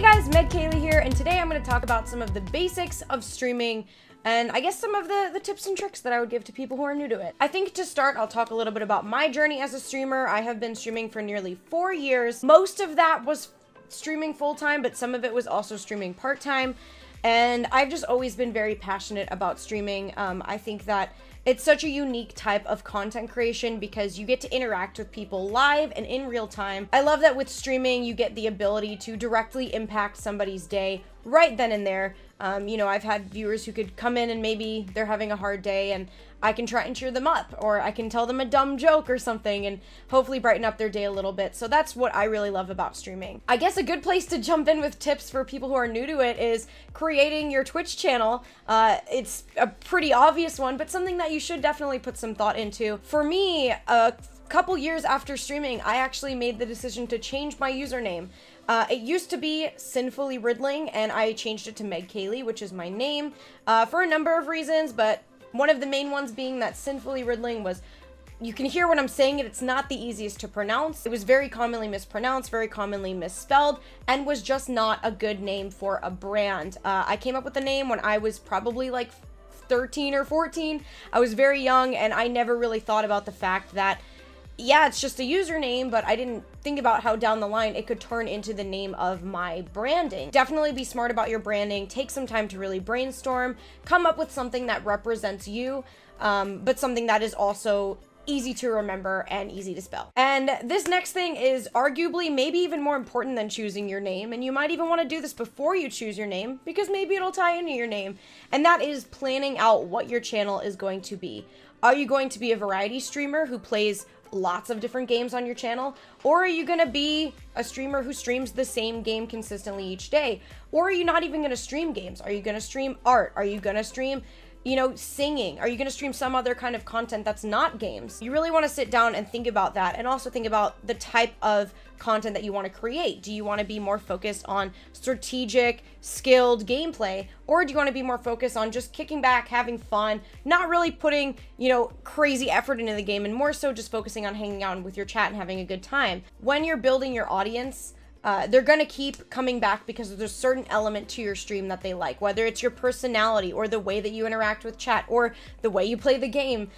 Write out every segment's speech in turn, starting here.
Hey guys, Meg Kaylee here, and today I'm going to talk about some of the basics of streaming and I guess some of the tips and tricks that I would give to people who are new to it. I think to start, I'll talk a little bit about my journey as a streamer. I have been streaming for nearly 4 years. Most of that was streaming full-time, but some of it was also streaming part-time. And I've just always been very passionate about streaming. I think that it's such a unique type of content creation because you get to interact with people live and in real time. I love that with streaming, you get the ability to directly impact somebody's day right then and there. You know, I've had viewers who could come in and maybe they're having a hard day and I can try and cheer them up, or I can tell them a dumb joke or something and hopefully brighten up their day a little bit. So that's what I really love about streaming. I guess a good place to jump in with tips for people who are new to it is creating your Twitch channel. It's a pretty obvious one, but something that you should definitely put some thought into. For me, a couple years after streaming, I actually made the decision to change my username. It used to be Sinfully Riddling, and I changed it to Meg Kaylee, which is my name, for a number of reasons, but one of the main ones being that Sinfully Riddling was, you can hear when I'm saying it, it's not the easiest to pronounce. It was very commonly mispronounced, very commonly misspelled, and was just not a good name for a brand. I came up with the name when I was probably like 13 or 14. I was very young, and I never really thought about the fact that, yeah, it's just a username, but I didn't think about how down the line it could turn into the name of my branding. Definitely be smart about your branding. Take some time to really brainstorm, come up with something that represents you, but something that is also easy to remember and easy to spell. And this next thing is arguably maybe even more important than choosing your name, and you might even want to do this before you choose your name because maybe it'll tie into your name, and that is planning out what your channel is going to be. Are you going to be a variety streamer who plays lots of different games on your channel? Or are you gonna be a streamer who streams the same game consistently each day? Or are you not even gonna stream games? Are you gonna stream art? Are you gonna stream, you know, singing? Are you gonna stream some other kind of content that's not games? You really wanna sit down and think about that, and also think about the type of content that you wanna create. Do you wanna be more focused on strategic, skilled gameplay? Or do you wanna be more focused on just kicking back, having fun, not really putting, you know, crazy effort into the game, and more so just focusing on hanging out with your chat and having a good time? When you're building your audience, they're gonna keep coming back because there's a certain element to your stream that they like, whether it's your personality or the way that you interact with chat or the way you play the game.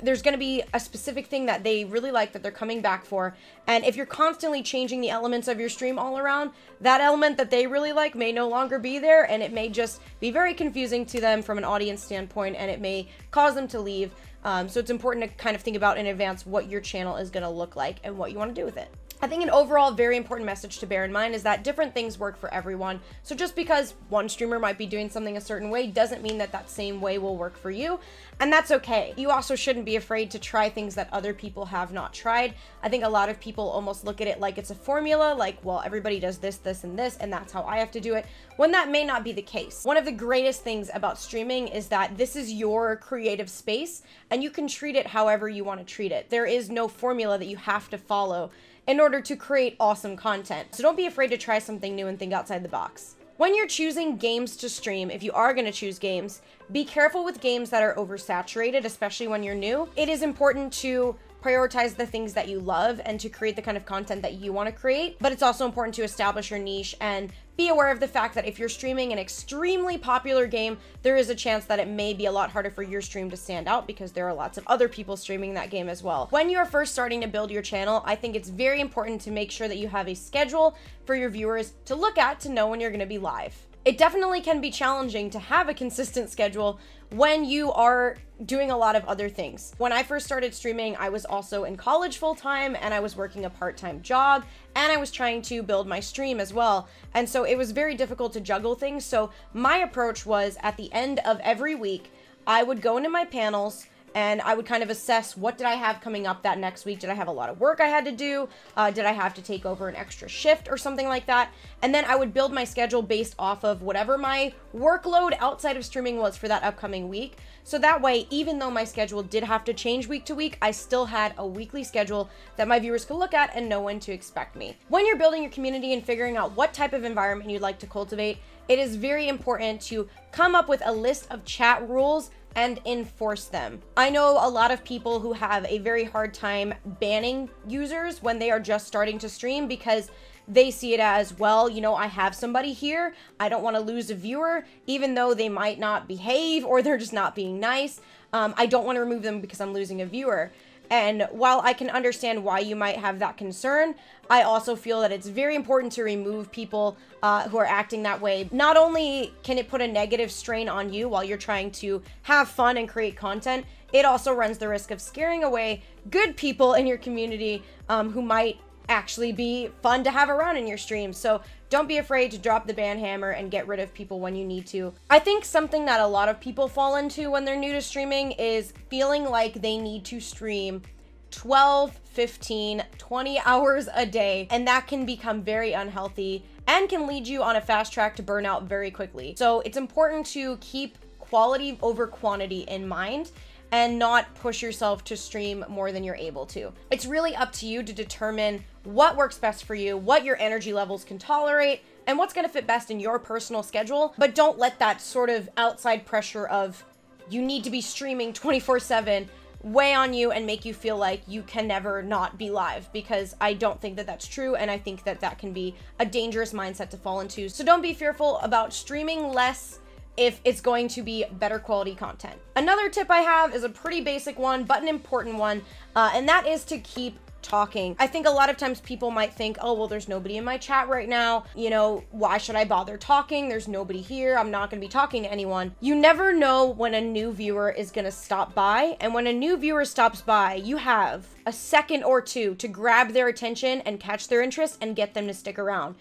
There's gonna be a specific thing that they really like that they're coming back for. And if you're constantly changing the elements of your stream all around, that element that they really like may no longer be there, and it may just be very confusing to them from an audience standpoint, and it may cause them to leave. So it's important to kind of think about in advance what your channel is gonna look like and what you wanna do with it. I think an overall very important message to bear in mind is that different things work for everyone. So just because one streamer might be doing something a certain way doesn't mean that that same way will work for you, and that's okay. You also shouldn't be afraid to try things that other people have not tried. I think a lot of people almost look at it like it's a formula, like, well, everybody does this, this, and this, and that's how I have to do it, when that may not be the case. One of the greatest things about streaming is that this is your creative space, and you can treat it however you want to treat it. There is no formula that you have to follow in order to create awesome content. So don't be afraid to try something new and think outside the box. When you're choosing games to stream, if you are going to choose games, be careful with games that are oversaturated, especially when you're new. It is important to prioritize the things that you love and to create the kind of content that you want to create, but it's also important to establish your niche and be aware of the fact that if you're streaming an extremely popular game, there is a chance that it may be a lot harder for your stream to stand out because there are lots of other people streaming that game as well. When you're first starting to build your channel, I think it's very important to make sure that you have a schedule for your viewers to look at to know when you're going to be live. It definitely can be challenging to have a consistent schedule when you are doing a lot of other things. When I first started streaming, I was also in college full-time, and I was working a part-time job, and I was trying to build my stream as well. And so it was very difficult to juggle things. So my approach was, at the end of every week, I would go into my panels and I would kind of assess, what did I have coming up that next week? Did I have a lot of work I had to do? Did I have to take over an extra shift or something like that? And then I would build my schedule based off of whatever my workload outside of streaming was for that upcoming week. So that way, even though my schedule did have to change week to week, I still had a weekly schedule that my viewers could look at and know when to expect me. When you're building your community and figuring out what type of environment you'd like to cultivate, it is very important to come up with a list of chat rules and enforce them. I know a lot of people who have a very hard time banning users when they are just starting to stream because they see it as, well, you know, I have somebody here. I don't want to lose a viewer, even though they might not behave or they're just not being nice. I don't want to remove them because I'm losing a viewer. And while I can understand why you might have that concern, I also feel that it's very important to remove people who are acting that way. Not only can it put a negative strain on you while you're trying to have fun and create content, it also runs the risk of scaring away good people in your community who might actually be fun to have around in your streams. So don't be afraid to drop the ban hammer and get rid of people when you need to. I think something that a lot of people fall into when they're new to streaming is feeling like they need to stream 12, 15, 20 hours a day, and that can become very unhealthy and can lead you on a fast track to burnout very quickly. So it's important to keep quality over quantity in mind and not push yourself to stream more than you're able to. It's really up to you to determine what works best for you, what your energy levels can tolerate, and what's gonna fit best in your personal schedule. But don't let that sort of outside pressure of you need to be streaming 24/7 weigh on you and make you feel like you can never not be live, because I don't think that that's true, and I think that that can be a dangerous mindset to fall into. So don't be fearful about streaming less if it's going to be better quality content. Another tip I have is a pretty basic one, but an important one, and that is to keep talking. I think a lot of times people might think, oh, well, there's nobody in my chat right now. You know, why should I bother talking? There's nobody here. I'm not gonna be talking to anyone. You never know when a new viewer is gonna stop by. And when a new viewer stops by, you have a second or two to grab their attention and catch their interest and get them to stick around.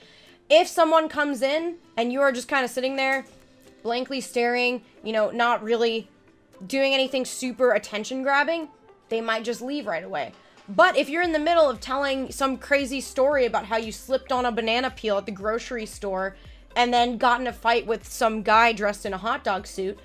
If someone comes in and you are just kind of sitting there, blankly staring, you know, not really doing anything super attention grabbing, they might just leave right away. But if you're in the middle of telling some crazy story about how you slipped on a banana peel at the grocery store and then got in a fight with some guy dressed in a hot dog suit,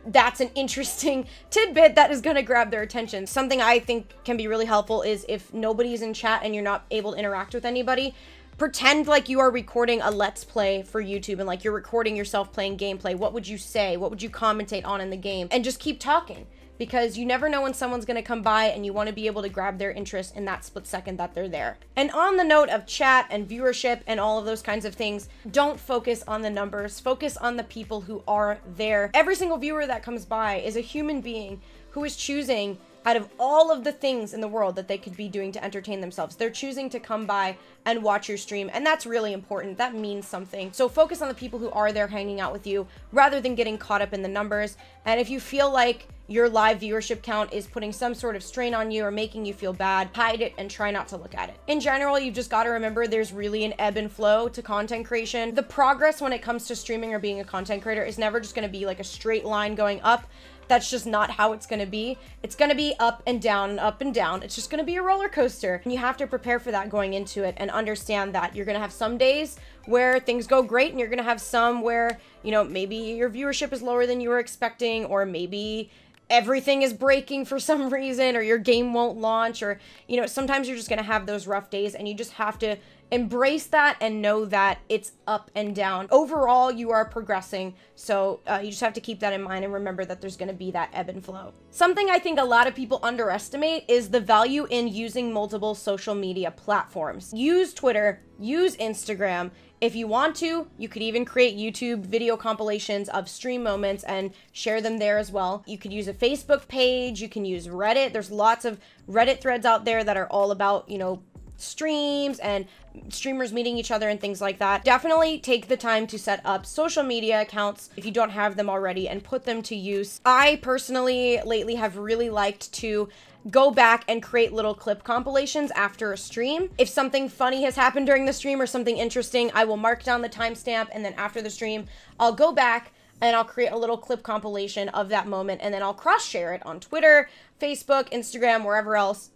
that's an interesting tidbit that is going to grab their attention. Something I think can be really helpful is if nobody's in chat and you're not able to interact with anybody, pretend like you are recording a Let's Play for YouTube and like you're recording yourself playing gameplay. What would you say? What would you commentate on in the game? And just keep talking, because you never know when someone's going to come by and you want to be able to grab their interest in that split second that they're there. And on the note of chat and viewership and all of those kinds of things, don't focus on the numbers. Focus on the people who are there. Every single viewer that comes by is a human being who is choosing out of all of the things in the world that they could be doing to entertain themselves. They're choosing to come by and watch your stream, and that's really important. That means something. So focus on the people who are there hanging out with you rather than getting caught up in the numbers. And if you feel like your live viewership count is putting some sort of strain on you or making you feel bad, hide it and try not to look at it. In general, you've just got to remember there's really an ebb and flow to content creation. The progress when it comes to streaming or being a content creator is never just going to be like a straight line going up. That's just not how it's going to be. It's going to be up and down and up and down. It's just going to be a roller coaster. And you have to prepare for that going into it and understand that you're going to have some days where things go great and you're going to have some where, you know, maybe your viewership is lower than you were expecting, or maybe everything is breaking for some reason, or your game won't launch, or, you know, sometimes you're just going to have those rough days and you just have to embrace that and know that it's up and down. Overall, you are progressing, so you just have to keep that in mind and remember that there's going to be that ebb and flow. Something I think a lot of people underestimate is the value in using multiple social media platforms. Use Twitter, use Instagram. If you want to, you could even create YouTube video compilations of stream moments and share them there as well. You could use a Facebook page, you can use Reddit. There's lots of Reddit threads out there that are all about, you know, streams and streamers meeting each other and things like that. Definitely take the time to set up social media accounts if you don't have them already and put them to use. I personally lately have really liked to go back and create little clip compilations after a stream. If something funny has happened during the stream or something interesting, I will mark down the timestamp, and then after the stream, I'll go back and I'll create a little clip compilation of that moment, and then I'll cross-share it on Twitter, Facebook, Instagram, wherever else.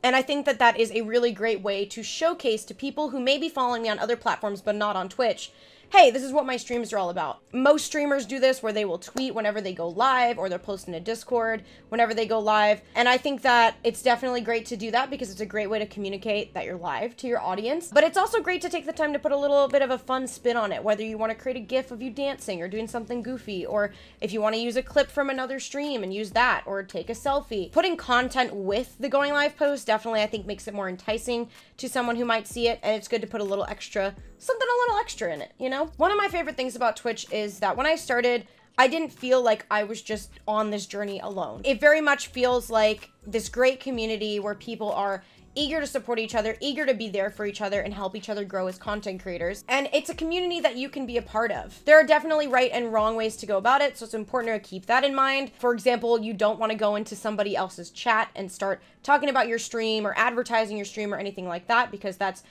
And I think that that is a really great way to showcase to people who may be following me on other platforms but not on Twitch, hey, this is what my streams are all about. Most streamers do this where they will tweet whenever they go live, or they're posting a Discord whenever they go live. And I think that it's definitely great to do that because it's a great way to communicate that you're live to your audience. But it's also great to take the time to put a little bit of a fun spin on it, whether you want to create a GIF of you dancing or doing something goofy, or if you want to use a clip from another stream and use that, or take a selfie. Putting content with the going live post definitely, I think, makes it more enticing to someone who might see it, and it's good to put a little extra, something a little extra in it, you know? One of my favorite things about Twitch is that when I started, I didn't feel like I was just on this journey alone. It very much feels like this great community where people are eager to support each other, eager to be there for each other and help each other grow as content creators. And it's a community that you can be a part of. There are definitely right and wrong ways to go about it, so it's important to keep that in mind. For example, you don't want to go into somebody else's chat and start talking about your stream or advertising your stream or anything like that, because that's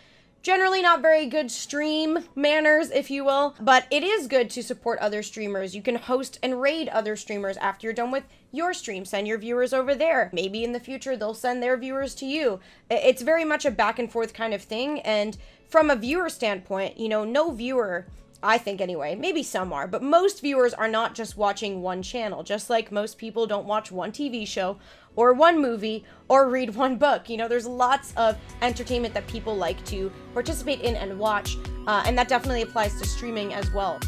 generally not very good stream manners, if you will, but it is good to support other streamers. You can host and raid other streamers after you're done with your stream. Send your viewers over there. Maybe in the future they'll send their viewers to you. It's very much a back and forth kind of thing, and from a viewer standpoint, you know, no viewer, I think anyway, maybe some are, but most viewers are not just watching one channel, just like most people don't watch one TV show or one movie or read one book. You know, there's lots of entertainment that people like to participate in and watch, and that definitely applies to streaming as well.